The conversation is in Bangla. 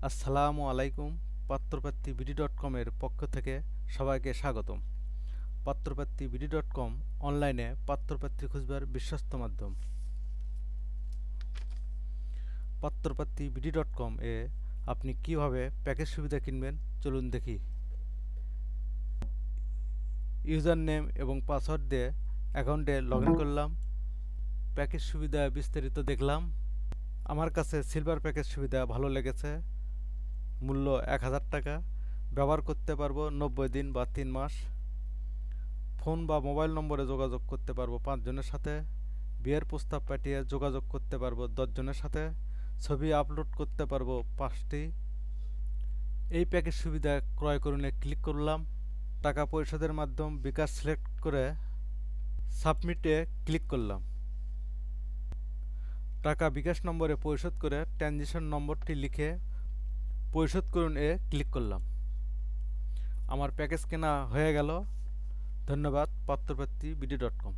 আসসালামু আলাইকুম। পাত্রপাত্রী বিডি ডট কমের পক্ষ থেকে সবাইকে স্বাগতম। পাত্রপাত্রী বিডি ডট কম অনলাইনে পাত্রপাত্রী খুঁজবার বিশ্বস্ত মাধ্যম। পাত্রপাত্রী বিডি ডট কম এ আপনি কিভাবে প্যাকেজ সুবিধা কিনবেন চলুন দেখি। ইউজার নেম এবং পাসওয়ার্ড দিয়ে অ্যাকাউন্টে লগ ইন করলাম। প্যাকেজ সুবিধা বিস্তারিত দেখলাম। আমার কাছে সিলভার প্যাকেজ সুবিধা ভালো লেগেছে। মূল্য ১,০০০ টাকা। ব্যবহার করতে পারবো ৯০ দিন বা ৩ মাস। ফোন বা মোবাইল নম্বরে যোগাযোগ করতে পারবো ৫ জনের সাথে। বিয়ের প্রস্তাব পাঠিয়ে যোগাযোগ করতে পারবো ১০ জনের সাথে। ছবি আপলোড করতে পারবো ৫টি। এই প্যাকেজ সুবিধা ক্রয় করুনে ক্লিক করলাম। টাকা পরিশোধের মাধ্যম বিকাশ সিলেক্ট করে সাবমিটে ক্লিক করলাম। টাকা বিকাশ নম্বরে পরিশোধ করে ট্রানজিশন নম্বরটি লিখে পরিশোধ করুন ক্লিক করলাম। আমার প্যাকেজ কেনা হয়ে গেল। ধন্যবাদ পাত্রপাত্রী বিডি ডট কম।